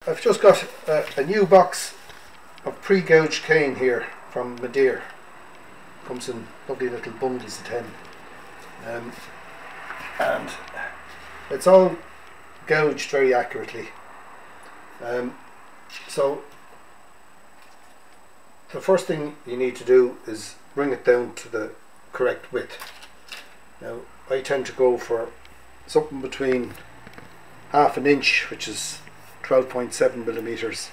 I've just got a new box of pre-gouged cane here from Madeir. Comes in lovely little bundles of 10. And it's all gouged very accurately. So the first thing you need to do is bring it down to the correct width. Now I tend to go for something between half an inch, which is 12.7 millimeters,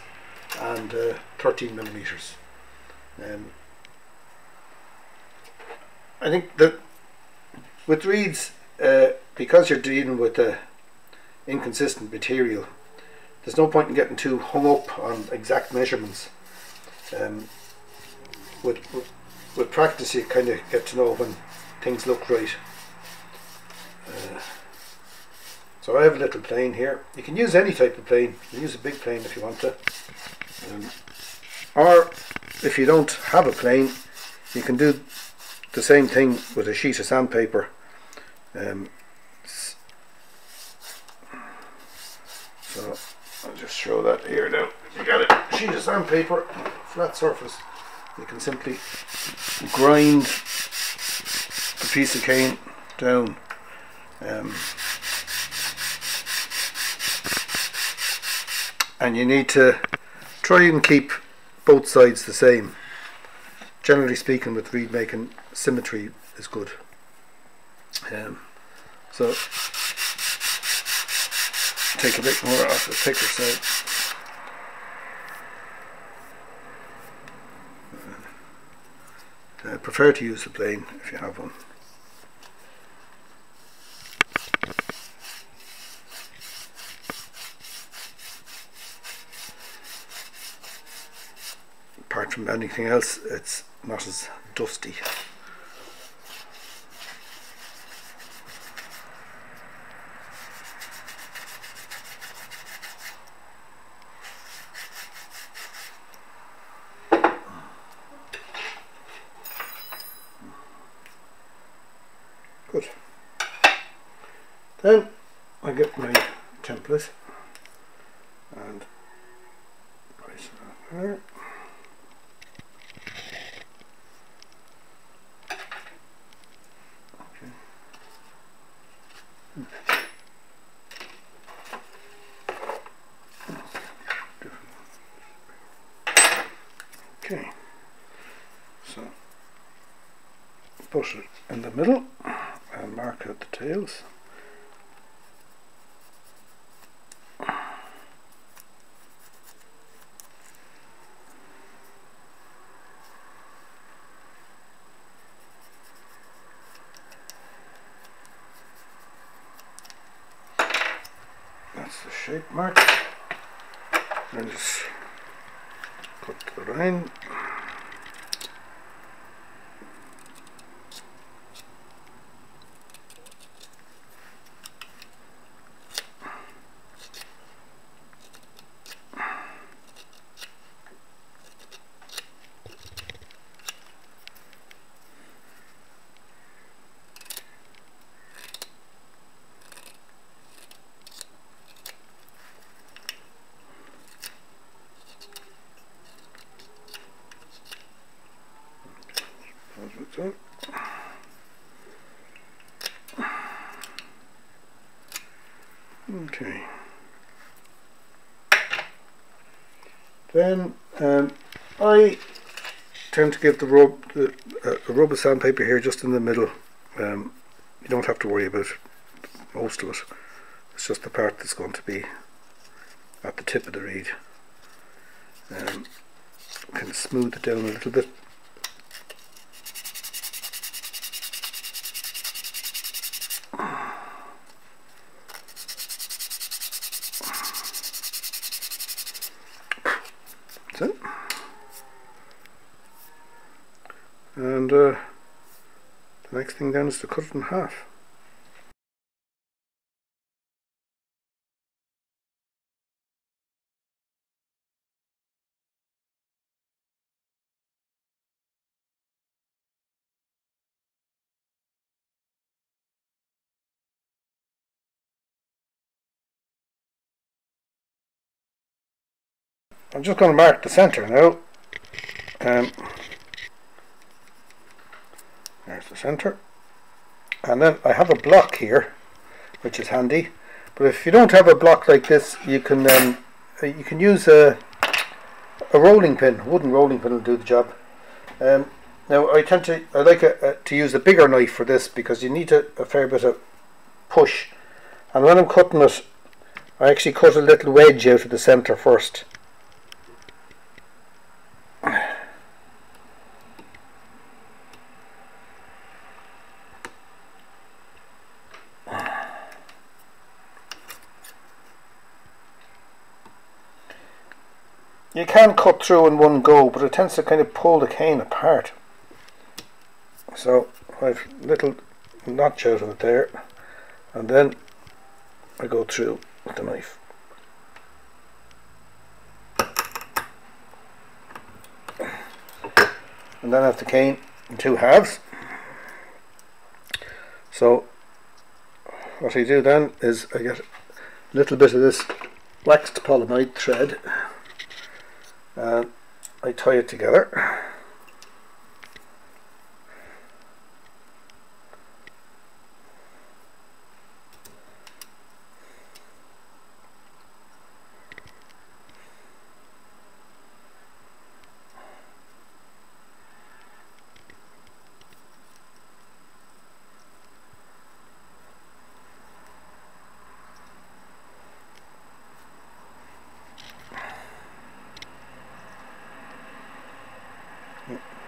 and 13 millimeters. I think that with reeds, because you're dealing with a inconsistent material, there's no point in getting too hung up on exact measurements. With practice you kind of get to know when things look right. So I have a little plane here. You can use any type of plane. You can use a big plane if you want to. Or if you don't have a plane, you can do the same thing with a sheet of sandpaper. So I'll just show that here now. You got a sheet of sandpaper, flat surface. You can simply grind the piece of cane down. And you need to try and keep both sides the same. Generally speaking, with reed making, symmetry is good. So take a bit more off the thicker side. I prefer to use the plane if you have one. Apart from anything else, it's not as dusty. Good. Then I get my template and place it there. Okay, so put it in the middle and mark out the tails. That's the shape mark. And just cut the line. Okay. Then I tend to give the rub of sandpaper here just in the middle. You don't have to worry about most of it. It's just the part that's going to be at the tip of the reed. Can smooth it down a little bit. That's it. And the next thing then is to cut it in half. I'm just going to mark the centre now. There's the centre, and then I have a block here, which is handy. But if you don't have a block like this, you can use a rolling pin. A wooden rolling pin will do the job. Now I like to use a bigger knife for this, because you need a fair bit of push. And when I'm cutting it, I actually cut a little wedge out of the centre first. You can cut through in one go, but it tends to kind of pull the cane apart. So I've a little notch out of it there, and then I go through with the knife. And then I have the cane in two halves. So what I do then is I get a little bit of this waxed polyamide thread, and I tie it together.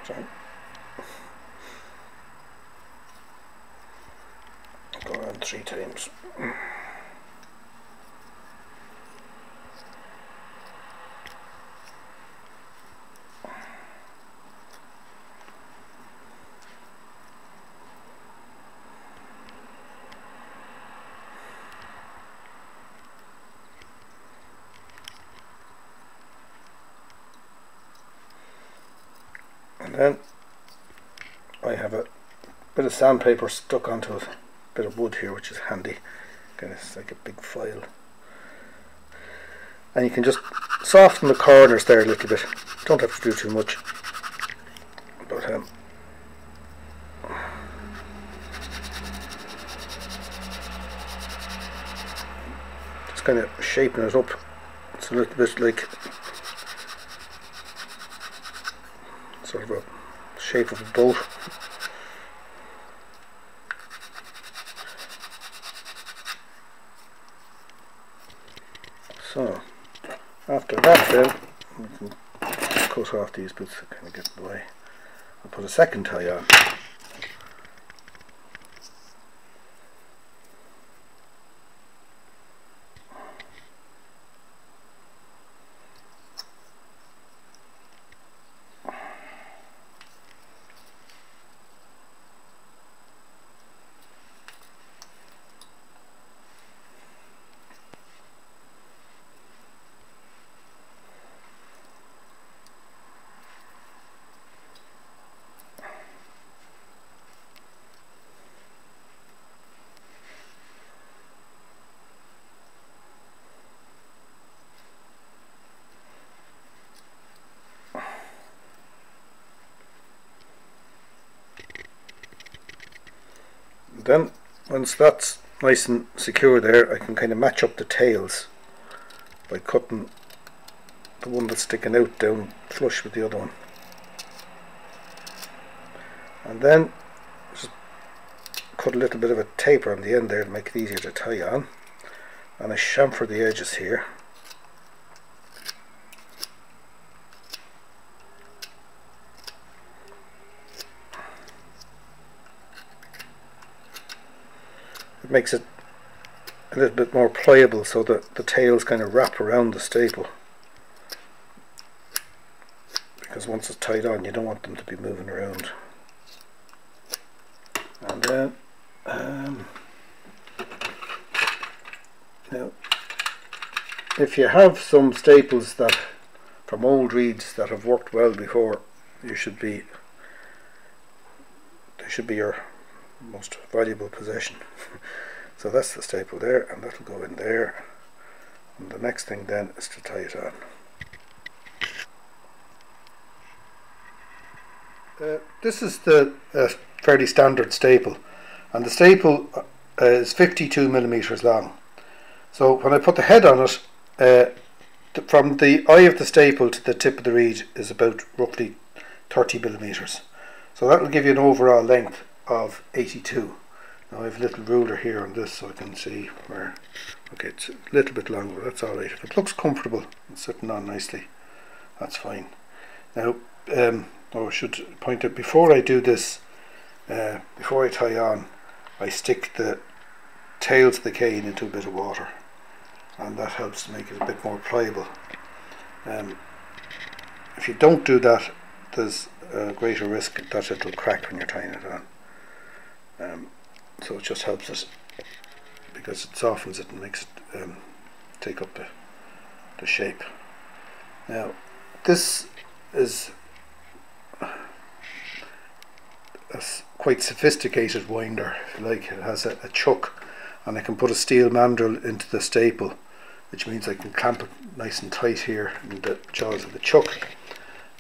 Sorry. Go around 3 times. And then I have a bit of sandpaper stuck onto a bit of wood here, which is handy. Kind of like a big file. And you can just soften the corners there a little bit. Don't have to do too much. But just kind of shaping it up. It's a little bit like sort of a shape of a boat. So after that, then we can cut off these bits that kind of get in the way. I'll put a second tie on. Then once that's nice and secure there, I can kind of match up the tails by cutting the one that's sticking out down flush with the other one, and then just cut a little bit of a taper on the end there to make it easier to tie on, and I chamfer the edges here. It makes it a little bit more pliable so that the tails kind of wrap around the staple, because once it's tied on you don't want them to be moving around. And then now if you have some staples that from old reeds that have worked well before, they should be your most valuable possession. So that's the staple there, and that'll go in there, and the next thing then is to tie it on. This is the fairly standard staple, and the staple is 52 millimeters long. So when I put the head on it, from the eye of the staple to the tip of the reed is about roughly 30 millimeters. So that will give you an overall length of 82. Now I have a little ruler here on this so I can see where. Okay, it's a little bit longer, that's alright. If it looks comfortable and sitting on nicely, that's fine. Now, I should point out, before I do this, before I tie on, I stick the tails of the cane into a bit of water, and that helps to make it a bit more pliable. If you don't do that, there's a greater risk that it'll crack when you're tying it on. So it just helps it, because it softens it and makes it take up the shape. Now this is a quite sophisticated winder, if you like. It has a chuck, and I can put a steel mandrel into the staple, which means I can clamp it nice and tight here in the jaws of the chuck.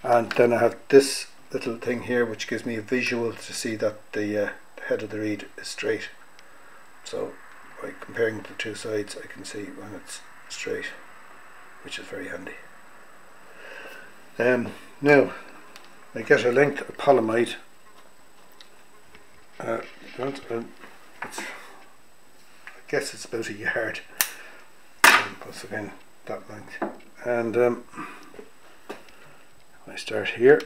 And then I have this little thing here which gives me a visual to see that the head of the reed is straight. So by comparing the two sides, I can see when it's straight, which is very handy. Now I get a length of polyamide. I guess it's about a yard, plus again that length, and I start here.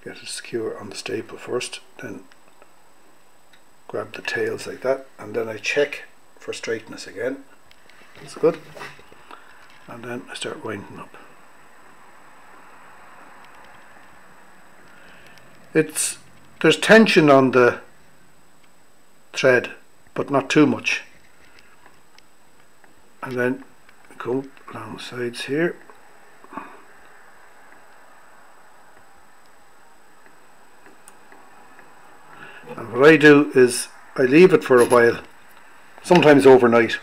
Get it secure on the staple first, then grab the tails like that, and then I check for straightness again. That's good. And then I start winding up. There's tension on the thread, but not too much. And then go along the sides here. And what I do is I leave it for a while, sometimes overnight,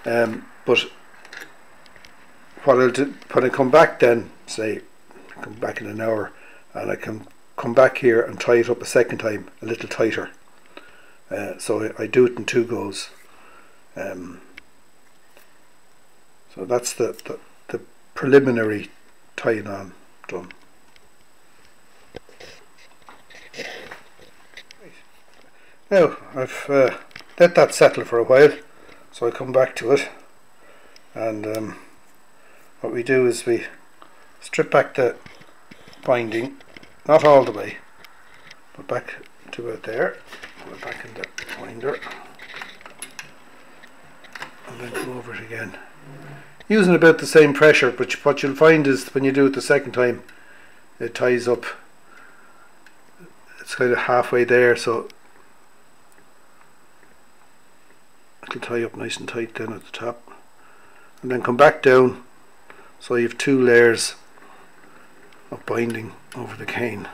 but what I'll do, when I come back then, say I come back in an hour, and I can come back here and tie it up a second time a little tighter. So I do it in two goes. So that's the preliminary tying on done. Now I've let that settle for a while, so I come back to it, and what we do is we strip back the binding, not all the way, but back to it there, put it back in the winder, and then go over it again, using about the same pressure. But what you'll find is when you do it the second time, it ties up, it's kind of halfway there, so it'll tie up nice and tight then at the top, and then come back down, so you have two layers of binding over the cane.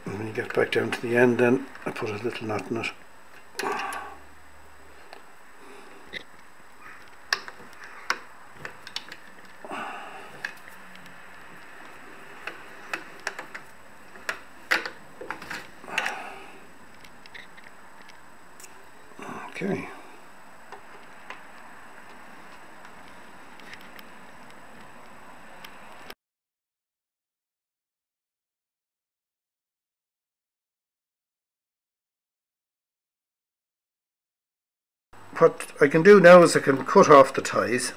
And when you get back down to the end, then I put a little knot in it. Okay. What I can do now is I can cut off the ties.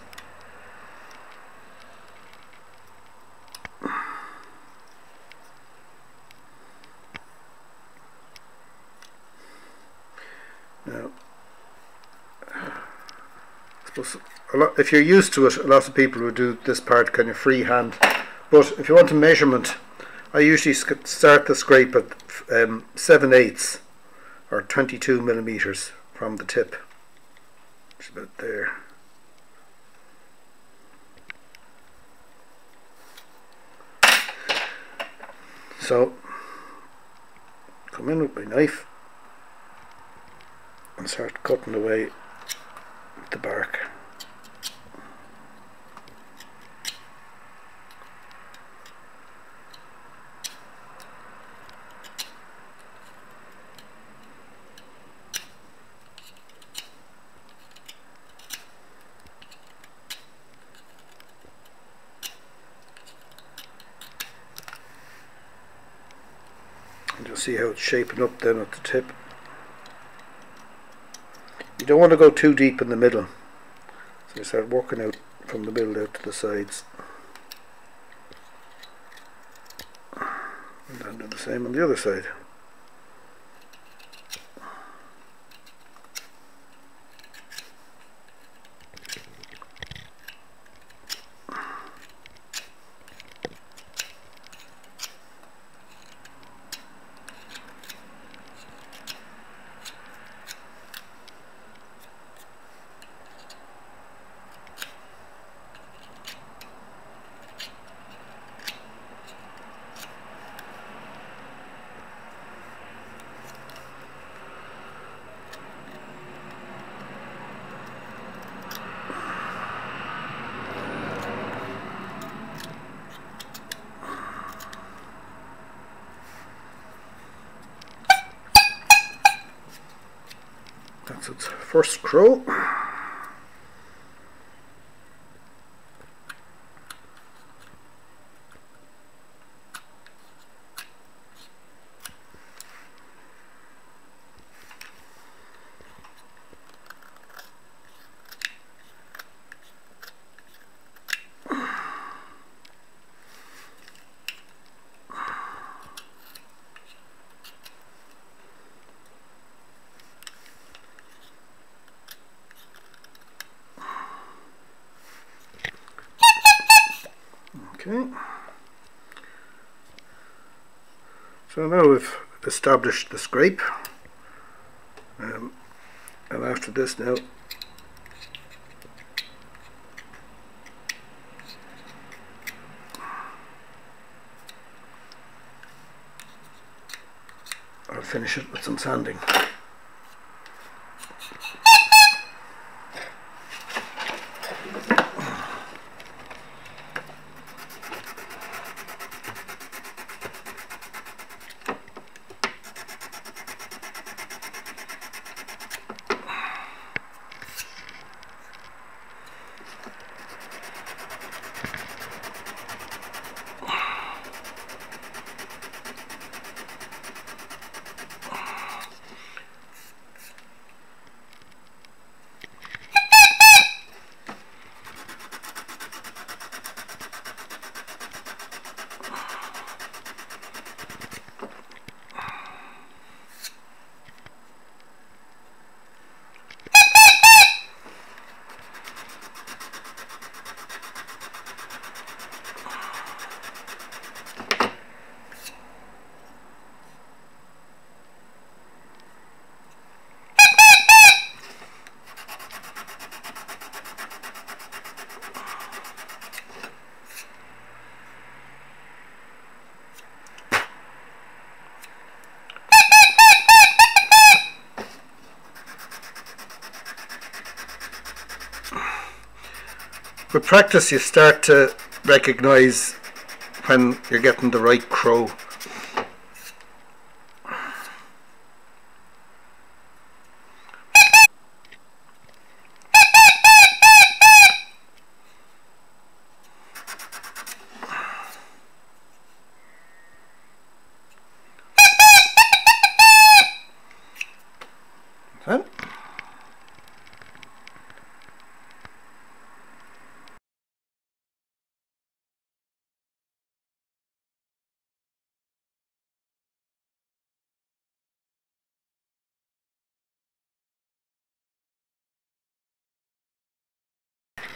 Now, if you're used to it, a lot of people would do this part kind of freehand, but if you want a measurement, I usually start the scrape at 7/8 or 22 millimeters from the tip. It's about there. So come in with my knife and start cutting away the bark. see how it's shaping up then at the tip. You don't want to go too deep in the middle, so you start working out from the middle out to the sides, and then do the same on the other side. That's its first crow. Okay, so now we've established the scrape, and after this now I'll finish it with some sanding. With practice you start to recognize when you're getting the right crow. Huh?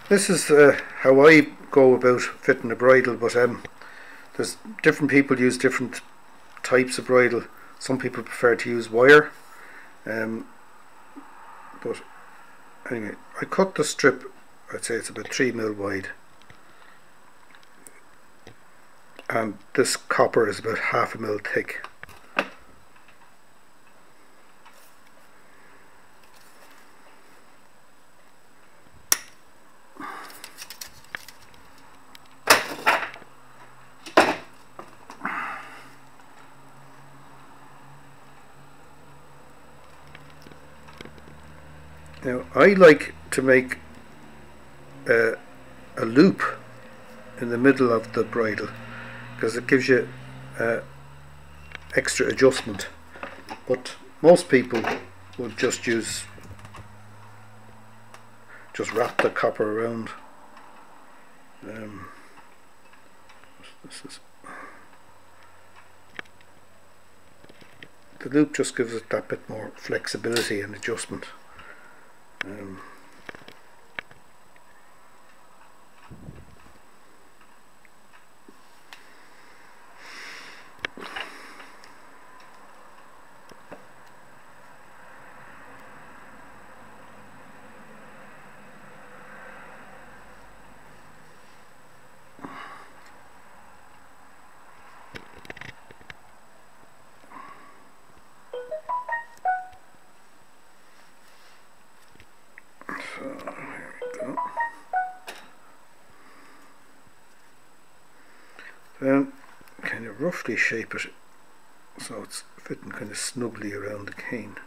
This is how I go about fitting a bridle, but there's different people use different types of bridle. Some people prefer to use wire, but anyway, I cut the strip, I'd say it's about 3mm wide, and this copper is about 1/2 mil thick. Now I like to make a loop in the middle of the bridle, because it gives you extra adjustment, but most people would just wrap the copper around. This is, the loop just gives it that bit more flexibility and adjustment. Then kind of roughly shape it so it's fitting kind of snugly around the cane.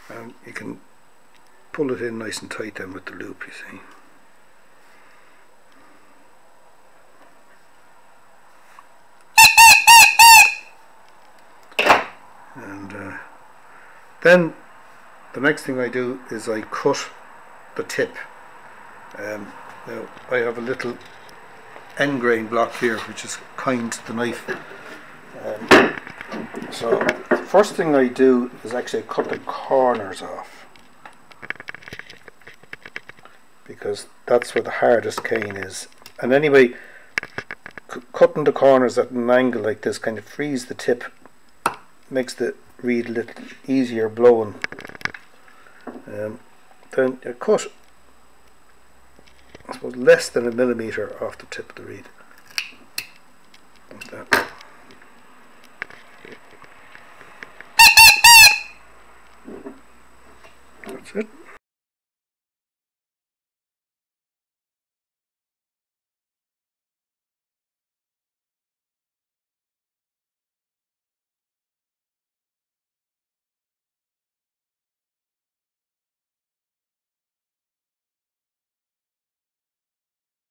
And you can pull it in nice and tight then with the loop, you see. And then the next thing I do is I cut the tip. Now I have a little end grain block here which is kind to the knife. So the first thing I do is actually cut the corners off, because that's where the hardest cane is. And anyway, cutting the corners at an angle like this kind of frees the tip, makes the reed a little easier blowing. Then you cut, I suppose, less than 1 millimeter off the tip of the reed, like that. That's it.